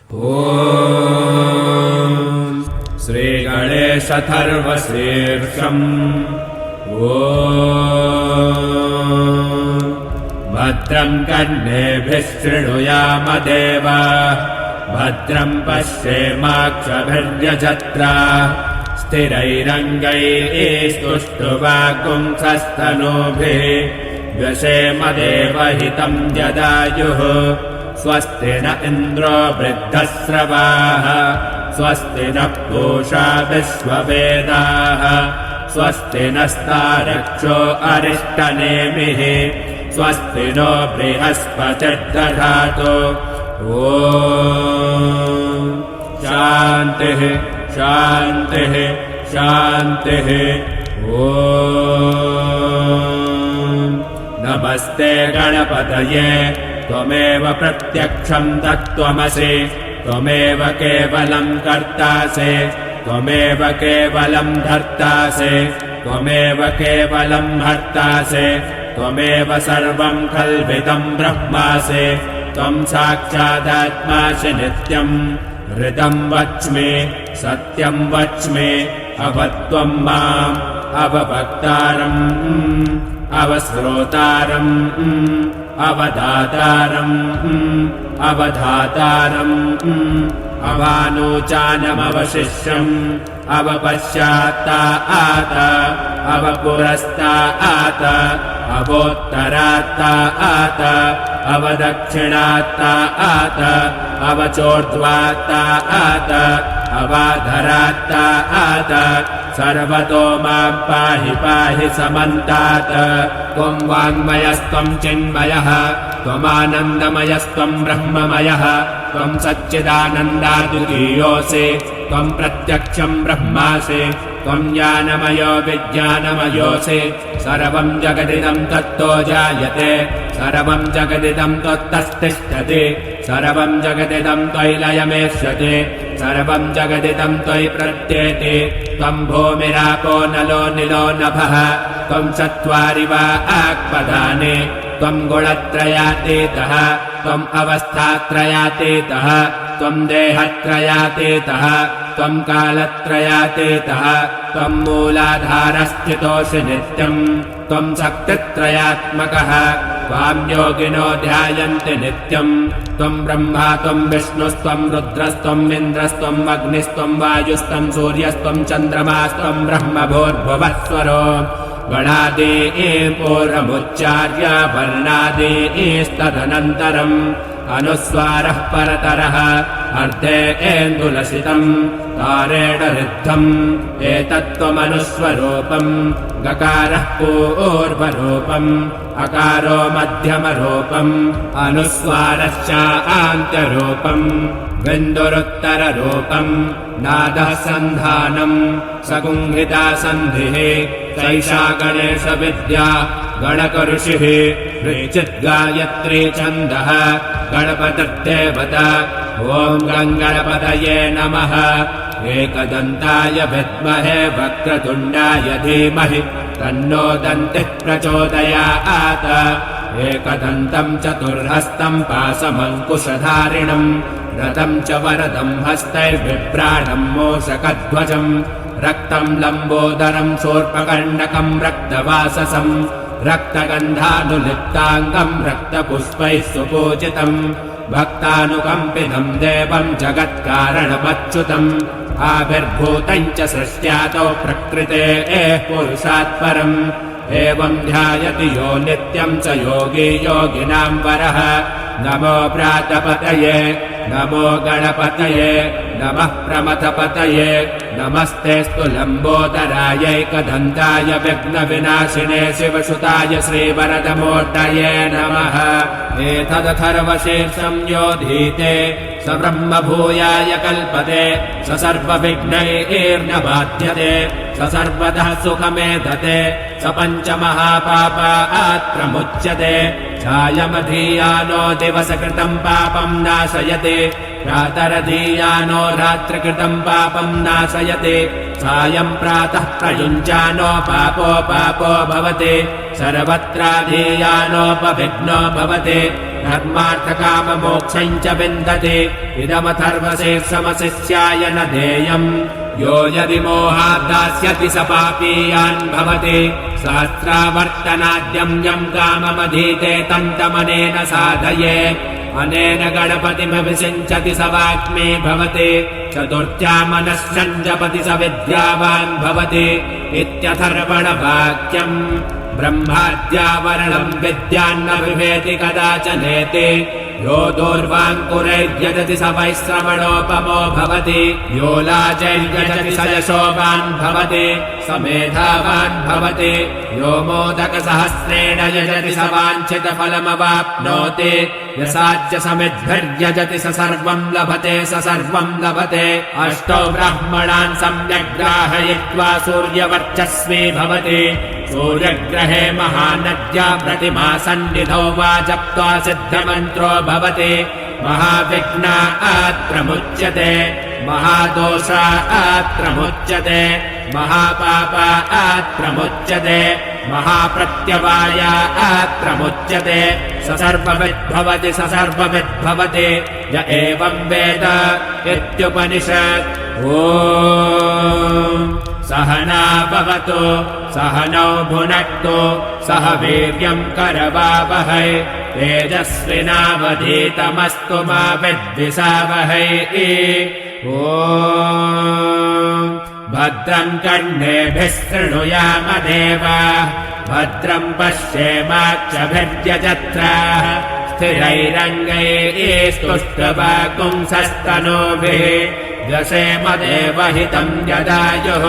ॐ श्रीगणेशथर्वशीर्षम् ॐ भद्रं कर्णेभिः शृणुयामदेव भद्रं पश्येमाक्षभिर्यजत्रा स्थिरैरङ्गैस्तुष्टुवागुंसस्तनूभिः व्यशेमदेवहितं यदायुः स्वस्ति न इन्द्रो वृद्धस्रवाः स्वस्ति नः पूषा विश्ववेदाः स्वस्ति नस्तारक्षो अरिष्टनेमिः स्वस्ति नो बृहस्पतिर्दधातु ॐ शान्तिः शान्तिः शान्तिः ॐ नमस्ते गणपतये त्वमेव प्रत्यक्षं तत्त्वमसि त्वमेव केवलं कर्तासि त्वमेव केवलं धर्तासि त्वमेव केवलं हर्तासि त्वमेव सर्वं कल्पितं ब्रह्मासि त्वं साक्षादात्मासि नित्यं हृदं वच्मि सत्यं वच्मि अवत्वं माम् अवभक्तारम् अवश्रोतारम् अवधातारम् अवधातारम् अवानोचानमवशिष्यम् अवपश्चात्ताआत अवपुरस्ताआत अवोत्तरात्ताआत अवदक्षिणात्ताआत अवचोर्ध्वात्ताआत अवाधरात्ताआत सर्वतो मां पाहि पाहि समन्तात् त्वं वाङ्मयस्त्वं चिन्मयः त्वमानन्दमयस्त्वं ब्रह्ममयः त्वं सच्चिदानन्दाद्वितीयोऽसि त्वं प्रत्यक्षं ब्रह्मासि त्वं ज्ञानमयो विज्ञानमयोऽसि सर्वं जगदिदं तत्तो जायते सर्वं जगदिदं त्वत्तस्तिष्ठति सर्वं जगदिदं त्वयि लयमेष्यति सर्वं जगदिदं त्वयि प्रत्येति त्वं भूमिरापो नलो निलो नभः त्वं चत्वारि वा आक्पदानि त्वं गुणत्रयातीतः त्वम् अवस्थात्रयातीतः त्वं देहत्रयातीतः त्वं कालत्रयातीतः त्वं मूलाधारस्थितोऽसि नित्यम् त्वं शक्तित्रयात्मकः त्वां योगिनो ध्यायन्ति नित्यम् त्वं ब्रह्मा त्वं विष्णुस्त्वं रुद्रस्त्वम् इन्द्रस्त्वम् अग्निस्त्वं वायुस्त्वं सूर्यस्त्वं चन्द्रमास्त्वं ब्रह्मभूर्भुवस्वरो गणादीपूर्वमुच्चार्य वर्णादीस्तदनन्तरम् अनुस्वारः परतरः अर्धेन्दुलसितम् तारेण ऋद्धम् एतत्त्वमनुस्वरूपम् गकारः पूर्वरूपम् अकारो मध्यमरूपम् अनुस्वारश्च आन्त्यरूपम् बिन्दुरुत्तररूपम् नादः सन्धानम् सगुंहिता सन्धिः सैषा गणेशविद्या गणकऋषिः ऋचिद्गायत्री छन्दः गणपतिर्देवता ॐ गणपतये नमः एकदन्ताय विद्महे वक्रतुण्डाय धीमहि तन्नो दन्तिः प्रचोदयात् एकदन्तं चतुर्हस्तं पाशमङ्कुशधारिणम् रथं च वरदं हस्तैर्बिभ्राणं मूषकध्वजम् रक्तं लम्बोदरं शूर्पकर्णकं रक्तवाससं रक्तगन्धानुलिप्ताङ्गं रक्तपुष्पैः सुपूजितम् भक्तानुकम्पितं देवं जगत्कारणमच्युतम् आविर्भूतं च सृष्ट्यादौ प्रकृतेः पुरुषात् परम् एवं ध्यायति यो नित्यं च योगी योगिनां वरः नमो प्रातपतये नमो गणपतये नमः प्रमथपतये नमस्तेऽस्तु लम्बोदरायैकदन्ताय विघ्नविनाशिने शिवसुताय श्रीवरदमूर्तये नमः एतदथर्वशीर्षं योधीते स ब्रह्मभूयाय कल्पते स सर्वविघ्नैर्न बाध्यते स सर्वतः सुखमेधते स पञ्चमहापापात् प्रमुच्यते छायमधीयानो दिवसकृतं पापं नाशयति प्रातरदीयानो रात्रिकृतम् पापम् नाशयति सायम् प्रातः प्रयुञ्जानो पापो भवति सर्वत्राधीयानोपविघ्नो भवति धर्मार्थकाममोक्षम् च विन्दति इदमथर्वशीर्षमशिष्याय न देयम् यो यदि मोहाद्दास्यति स पापीयान् भवति सहस्रावर्तनाद्यम् यम् काममधीते तम् तमनेन साधये अनेन गणपतिमभिषिञ्चति स वाग्मी भवति चतुर्थ्या मनश्चम् जपति स विद्यावान् भवति इत्यथर्वणवाक्यम् ब्रह्माद्यावरणम् विद्यान्न विवेति कदाचनेति यो दूर्वाङ्कुरैर्यजति स वैश्रवणोपमो भवति यो लाजैर्यजति स यशोवान् भवति स मेधावान् भवति यो मोदकसहस्रेण यजति स वाञ्छितफलमवाप्नोति यसाच्च समिद्भिर्यजति स सर्वम् लभते स सर्वम् लभते अष्टौ ब्राह्मणान् सम्यग् ग्राहयित्वा सूर्यवर्चस्वी भवति सूर्यग्रहे महानद्या प्रतिमा सन्निधौ वा जप्त्वा सिद्धमन्त्रो भवति महाविघ्नात् प्रमुच्यते महादोषात् प्रमुच्यते महापापात् प्रमुच्यते महाप्रत्यवायात् प्रमुच्यते स सर्वविद्भवति स सर्वविद्भवति य एवम् वेद इत्युपनिषत् ॐ सहना भवतु सहनौ भुनक्तु सह वीर्यम् करवावहै तेजस्विनावधीतमस्तु मा विद्विषावहै ॐ भद्रम् कर्णेभिः शृणुयाम देवाः भद्रम् पश्येमाक्षभिर्यजत्राः स्थिरैरङ्गैस्तुष्टवागुंसस्तनूभिः व्यसेम देवहितम् यदायुः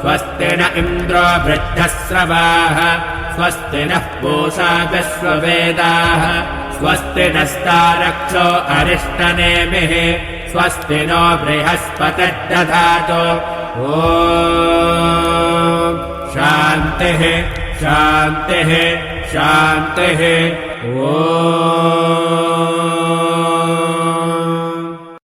स्वस्ति न इन्द्रो वृद्धस्रवाः स्वस्ति नः पूषा विश्ववेदाः स्वस्ति नस्तारक्षो अरिष्टनेमिः स्वस्ति नो बृहस्पतिर्दधातु ॐ शान्तिः शान्तिः शान्तिः ॐ